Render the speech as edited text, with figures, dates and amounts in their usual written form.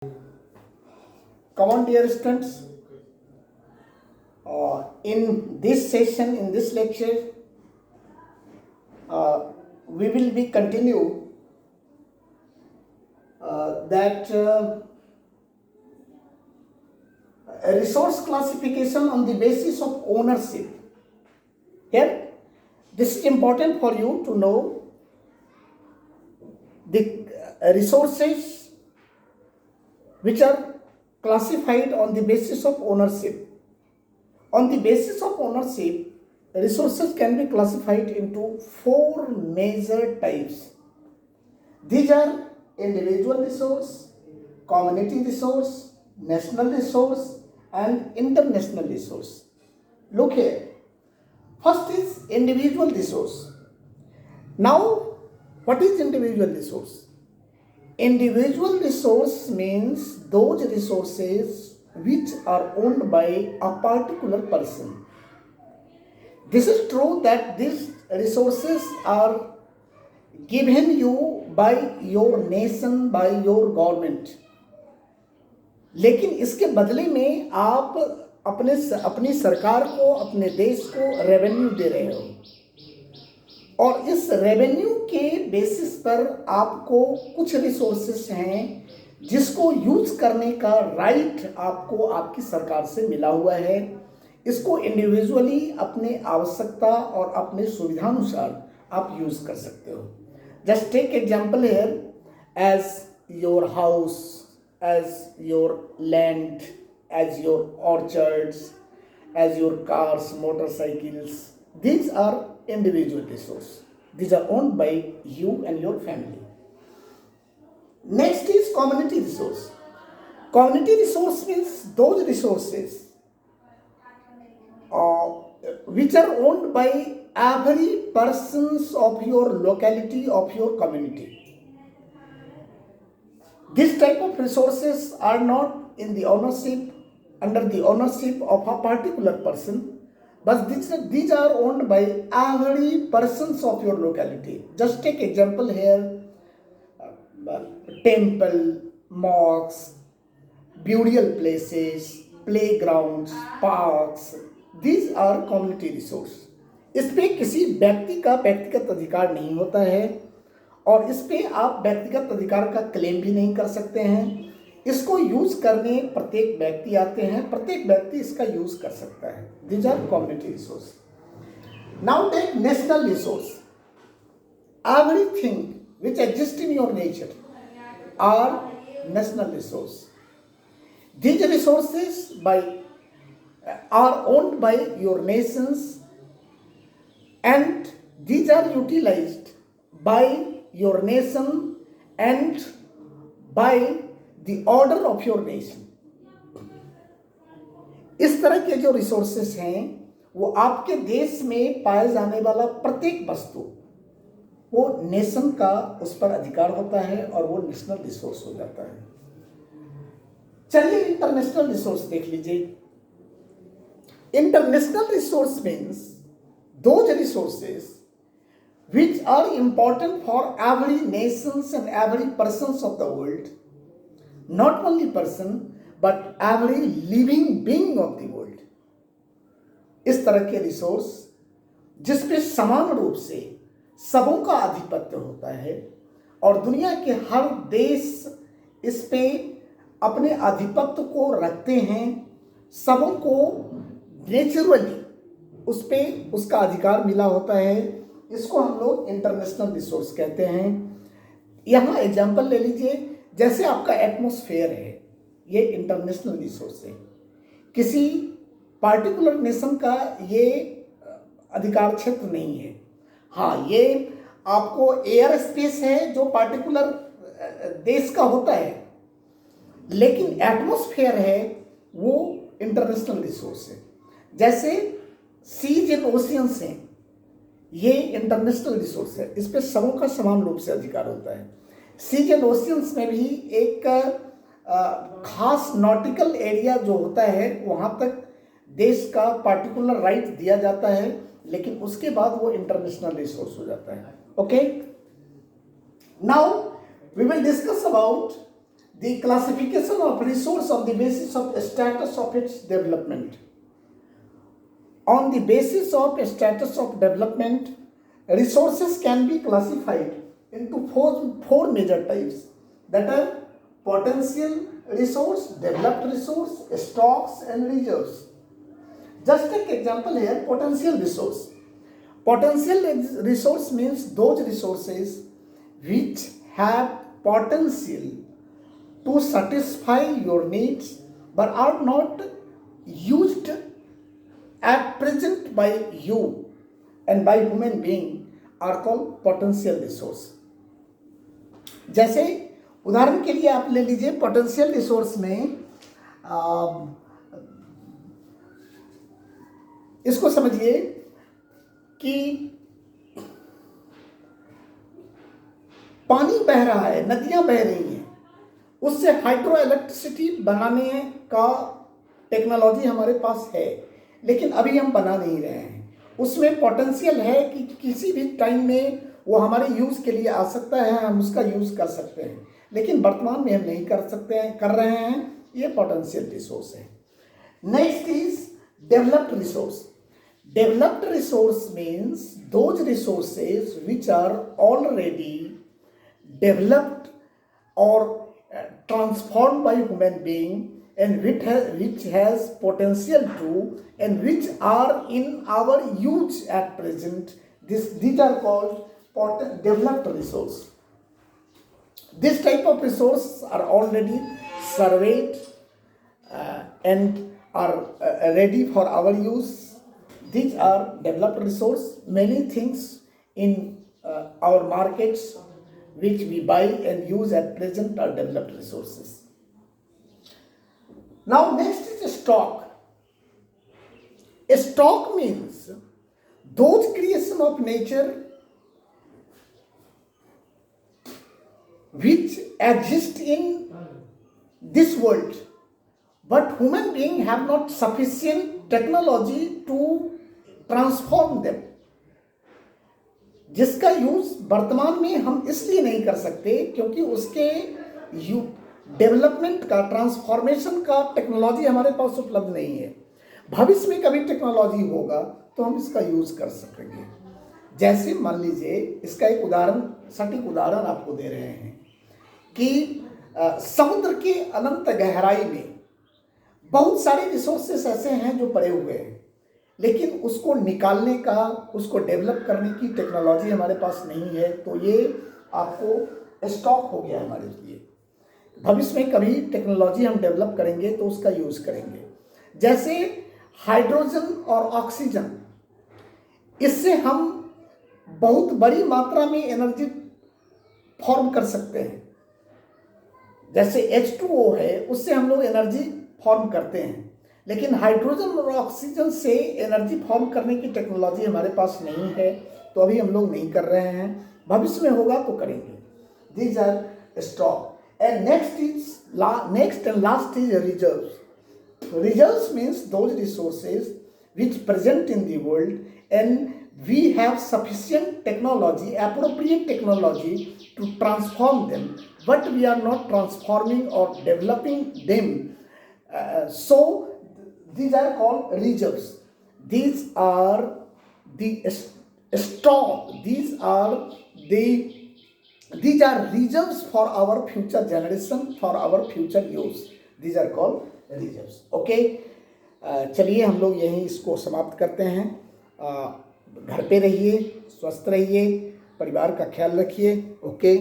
Come on, dear students. In this session, in this lecture, we will be continue that a resource classification on the basis of ownership. Here, this is important for you to know the resources which are classified on the basis of ownership. On the basis of ownership, resources can be classified into four major types. These are individual resource, community resource, national resource, and international resource. Look here. First is individual resource. Now, what is individual resource? Individual resource means those resources which are owned by a particular person. This is true that these resources are given you by your nation, by your government. लेकिन इसके बदले में आप अपनी सरकार को, अपने देश को रेवेन्यू दे रहे हो और इस रेवेन्यू के बेसिस पर आपको कुछ रिसोर्सेस हैं जिसको यूज करने का राइट आपको आपकी सरकार से मिला हुआ है। इसको इंडिविजुअली अपने आवश्यकता और अपने सुविधानुसार आप यूज कर सकते हो। Just take example here as your house, as your land, as your orchards, as your cars, motorcycles. These are individual resource. These are owned by you and your family. Next is community resource. Community resource means those resources which are owned by every persons of your locality, of your community. This type of resources are not in the ownership, under the ownership of a particular person, but these are owned by every persons of your locality. Just take example here. Temple, mosques, burial places, playgrounds, parks, these are community resource. इस पे किसी व्यक्ति का व्यक्तिगत अधिकार नहीं होता है और इस पे आप व्यक्तिगत अधिकार का क्लेम भी नहीं कर सकते हैं। इसको यूज करने प्रत्येक व्यक्ति आते हैं, प्रत्येक व्यक्ति इसका यूज कर सकता है। These are community resource. Now take national resource. Everything which exists in your nature are national resource. These resources are owned by your nations and these are utilized by your nation and by the order of your nation. इस तरह के जो resources हैं वो आपके देश में पाए जाने वाला प्रत्येक वस्तु वो नेशन का उस पर अधिकार होता है और वो नेशनल रिसोर्स हो जाता है। चलिए इंटरनेशनल रिसोर्स देख लीजिए। International resource means those resources which are important for every nations and every persons of the world, not only person but every living being of the world. इस तरह के resource जिसपे समान रूप से सबों का आधिपत्य होता है और दुनिया के हर देश इस पे अपने आधिपत्य को रखते हैं, सबों को नेचुरली उस पे उसका अधिकार मिला होता है, इसको हम लोग इंटरनेशनल रिसोर्स कहते हैं। यहाँ एग्जाम्पल ले लीजिए, जैसे आपका एटमॉस्फेयर है, ये इंटरनेशनल रिसोर्स है। किसी पार्टिकुलर नेशन का ये अधिकार क्षेत्र नहीं है। हाँ, ये आपको एयर स्पेस है जो पार्टिकुलर देश का होता है, लेकिन एटमॉस्फेयर है वो इंटरनेशनल रिसोर्स है। जैसे सीज एंड ओशियंस हैं, ये इंटरनेशनल रिसोर्स है, इस पे सबों का समान रूप से अधिकार होता है। सीज एंड ओशियंस में भी एक खास नॉटिकल एरिया जो होता है वहाँ तक देश का पार्टिकुलर राइट दिया जाता है, लेकिन उसके बाद वो इंटरनेशनल रिसोर्स हो जाता है। Okay, now we will discuss about The classification of resource on the basis of status of its development. On the basis of status of development, resources can be classified into four major types, that are potential resource, developed resource, stocks and reserves. Just take example here, potential resource. Potential resource means those resources which have potential to satisfy your needs but are not used at present by you and by human being are called potential resource. जैसे उदाहरण के लिए आप ले लीजिए, potential resource में इसको समझिए कि पानी बह रहा है, नदियां बह रही हैं, उससे हाइड्रो इलेक्ट्रिसिटी बनाने का टेक्नोलॉजी हमारे पास है, लेकिन अभी हम बना नहीं रहे हैं। उसमें पोटेंशियल है कि किसी भी टाइम में वो हमारे यूज़ के लिए आ सकता है, हम उसका यूज़ कर सकते हैं, लेकिन वर्तमान में हम नहीं कर सकते हैं, कर रहे हैं। ये पोटेंशियल रिसोर्स है। Next is developed resource. Developed resource means those resources which are already developed or transformed by human being and which has potential to and which are in our use at present. These are called developed resource. This type of resources are already surveyed and are ready for our use. These are developed resource. Many things in our markets which we buy and use at present are developed resources. Now next is stock. A stock means those creation of nature which exist in this world, but human beings have not sufficient technology to transform them, जिसका use वर्तमान में हम इसलिए नहीं कर सकते क्योंकि उसके डेवलपमेंट का, ट्रांसफॉर्मेशन का टेक्नोलॉजी हमारे पास उपलब्ध नहीं है। भविष्य में कभी टेक्नोलॉजी होगा तो हम इसका यूज कर सकेंगे। जैसे मान लीजिए, इसका एक उदाहरण, सटीक उदाहरण आपको दे रहे हैं कि समुद्र के अनंत गहराई में बहुत सारे रिसोर्सेस ऐसे हैं जो पड़े हुए हैं, लेकिन उसको निकालने का, उसको डेवलप करने की टेक्नोलॉजी हमारे पास नहीं है, तो ये आपको स्टॉक हो गया हमारे लिए। भविष्य में कभी टेक्नोलॉजी हम डेवलप करेंगे तो उसका यूज़ करेंगे। जैसे हाइड्रोजन और ऑक्सीजन, इससे हम बहुत बड़ी मात्रा में एनर्जी फॉर्म कर सकते हैं। जैसे H2O है, उससे हम लोग एनर्जी फॉर्म करते हैं, लेकिन हाइड्रोजन और ऑक्सीजन से एनर्जी फॉर्म करने की टेक्नोलॉजी हमारे पास नहीं है, तो अभी हम लोग नहीं कर रहे हैं। भविष्य में होगा तो करेंगे। These are stock. And next and last is reserves. Reserves means those resources which present in the world and we have sufficient technology, appropriate technology to transform them, but we are not transforming or developing them. So these are called reserves. These are the stock. These are reserves for our future generation, for our future use. These are called reserves. Okay. चलिए हम लोग यहीं इसको समाप्त करते हैं। घर पे रहिए, स्वस्थ रहिए, परिवार का ख्याल रखिए। ओके।